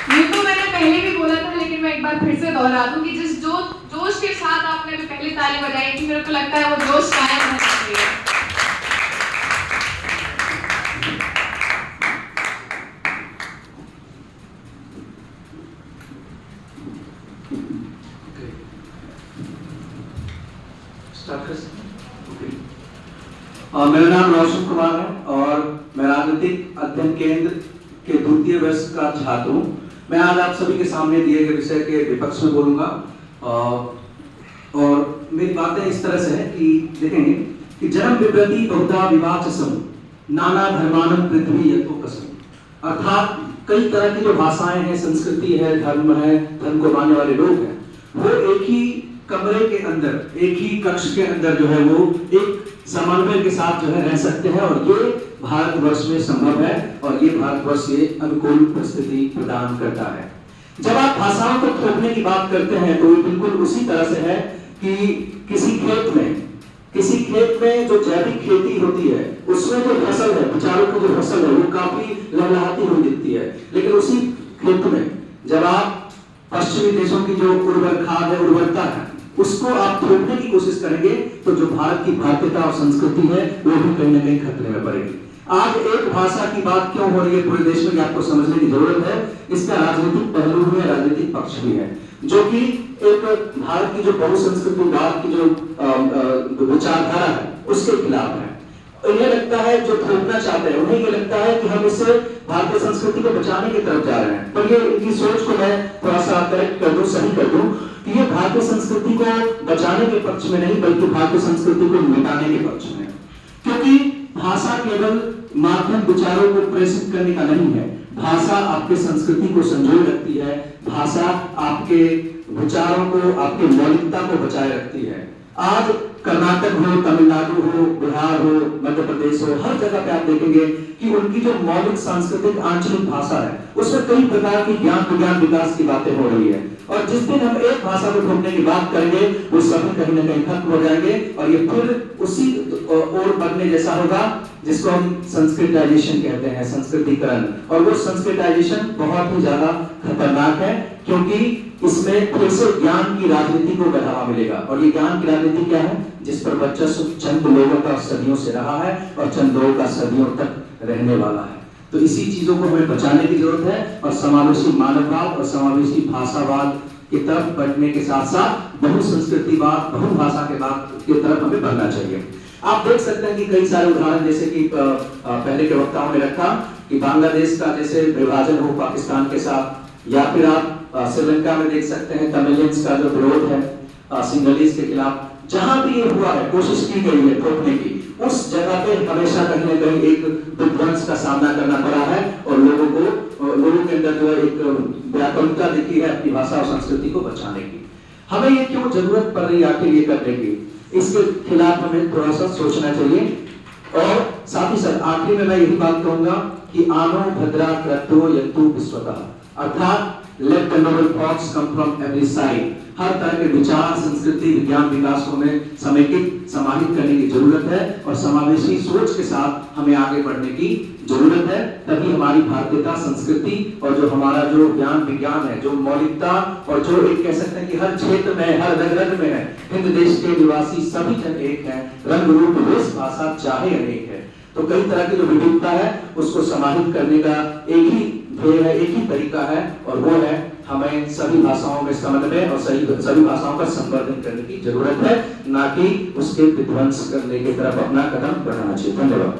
ये तो मैंने पहले भी बोला था, लेकिन मैं एक बार फिर से दोहरा दूं कि जिस जोश के साथ आपने अभी पहले ताली बजाई थी, मेरे को लगता है वो जोश कायम रहना चाहिए। मेरा नाम रोशन कुमार है और मैं राजनीतिक अध्ययन केंद्र के द्वितीय वर्ष का छात्र हूँ। मैं आज आप सभी के सामने दिए गए विषय के विपक्ष में बोलूँगा और मेरी बातें इस तरह से है कि देखेंगे कि जन्म विप्रति बहुधा विवाचसम नाना धर्मानम पृथ्वी यतो कसम, अर्थात कई तरह की जो भाषाएं हैं, संस्कृति है, धर्म को मानने वाले लोग हैं, वो एक ही कमरे के अंदर, एक ही कक्ष के अंदर जो है वो एक समन्वय के साथ जो है रह सकते हैं और ये भारतवर्ष में संभव है और ये भारतवर्ष ये अनुकूल परिस्थिति प्रदान करता है। जब आप भाषाओं को थोपने की बात करते हैं तो ये बिल्कुल उसी तरह से है कि किसी खेत में जो जैविक खेती होती है उसमें जो फसल है, विचारों की जो फसल है वो काफी लहलहाती हुई दिखती है, लेकिन उसी खेत में जब आप पश्चिमी देशों की जो उर्वर खाद है, उर्वरता है, उसको आप थोपने की कोशिश करेंगे तो जो भारत की भारतीयता और संस्कृति है वो भी कहीं ना कहीं खतरे में पड़ेगी। आज एक भाषा की बात क्यों हो रही है पूरे देश में, आपको समझने की जरूरत है। इसका राजनीतिक पहलू भी है, राजनीतिक पक्ष भी है, जो कि एक भारत की जो बहुसंस्कृतिवाद की जो विचारधारा है उसके खिलाफ है। इन्हें लगता है, जो थोपना चाहते हैं उन्हें ये लगता है कि हम इससे भारतीय संस्कृति को बचाने की तरफ जा रहे हैं, पर ये इनकी सोच को मैं थोड़ा सा करेक्ट कर दूं, सही कर दूं कि ये भारतीय संस्कृति को बचाने के पक्ष में नहीं बल्कि भारतीय संस्कृति को मिटाने के पक्ष में, क्योंकि भाषा केवल माध्यम विचारों को प्रेषित करने का नहीं है। भाषा आपके संस्कृति को संजोए रखती है, भाषा आपके विचारों को, आपकी मौलिकता को बचाए रखती है। आज कर्नाटक हो, तमिलनाडु हो, बिहार हो, मध्य प्रदेश हो, हर जगह पे आप देखेंगे कि उनकी जो मौलिक सांस्कृतिक आंचलिक भाषा है उसमें कई प्रकार की ज्ञान विज्ञान विकास की बातें हो रही है और जिस दिन हम एक भाषा को ढूंढने की बात करेंगे वो सभी कहीं ना कहीं खत्म हो जाएंगे और ये फिर उसी ओर बढ़ने जैसा होगा जिसको हम संस्कृताइजेशन कहते हैं, संस्कृतिकरण। और वो संस्कृताइजेशन बहुत ही ज्यादा खतरनाक है क्योंकि इसमें फिर से ज्ञान की राजनीति को बढ़ावा मिलेगा और ये ज्ञान की राजनीति क्या है, जिस पर वर्चस्व चंद लोगों का सदियों से रहा है और चंद लोगों का सदियों तक रहने वाला है। तो इसी चीजों को हमें बचाने की जरूरत है और समावेशी मानववाद और समावेशी भाषावाद की तरफ बढ़ने के साथ साथ बहुसंस्कृतिवाद, बहुभाषा के तरफ हमें बढ़ना चाहिए। आप देख सकते हैं कि कई सारे उदाहरण जैसे कि पहले के वक्ताओं ने रखा कि बांग्लादेश का जैसे विभाजन हो पाकिस्तान के साथ, या फिर आप श्रीलंका में देख सकते हैं तमिलियंस का जो विरोध है सिंगलीज के खिलाफ, जहां भी ये हुआ है, कोशिश की गई है थोपने की, उस जगह पे हमेशा कहीं ना कहीं एक विध्वंस का सामना करना पड़ा है और लोगों के अंदर जो है एक व्याकुलता दिखी है अपनी भाषा और संस्कृति को बचाने की। हमें ये क्यों जरूरत पड़ रही है आखिर ये करने की, इसके खिलाफ हमें थोड़ा सा सोचना चाहिए। और साथ ही साथ आखिरी में मैं यही बात कहूंगा कि आनो भद्रा क्रतो यंतु विश्वतः, अर्थात let the noble thoughts come from every side। हर तरह के विचार, संस्कृति, विज्ञान विकास को हमें समेकित समाहित करने की जरूरत है और समावेशी सोच के साथ हमें आगे बढ़ने की जरूरत है, तभी हमारी भारतीयता, संस्कृति और जो हमारा जो ज्ञान विज्ञान है, जो मौलिकता और जो एक कह सकते हैं कि हर क्षेत्र में, हर रग रग में है, हिंद देश के निवासी सभी जन एक हैं, रंग रूप वेश भाषा चाहे अनेक है। तो कई तरह की जो विविधता है उसको समाहित करने का एक ही ध्येय है, एक ही तरीका है और वो है हमें सभी भाषाओं में समन्वय और सभी भाषाओं का संवर्धन करने की जरूरत है, ना कि उसके विध्वंस करने की तरफ अपना कदम बढ़ाना चाहिए। धन्यवाद।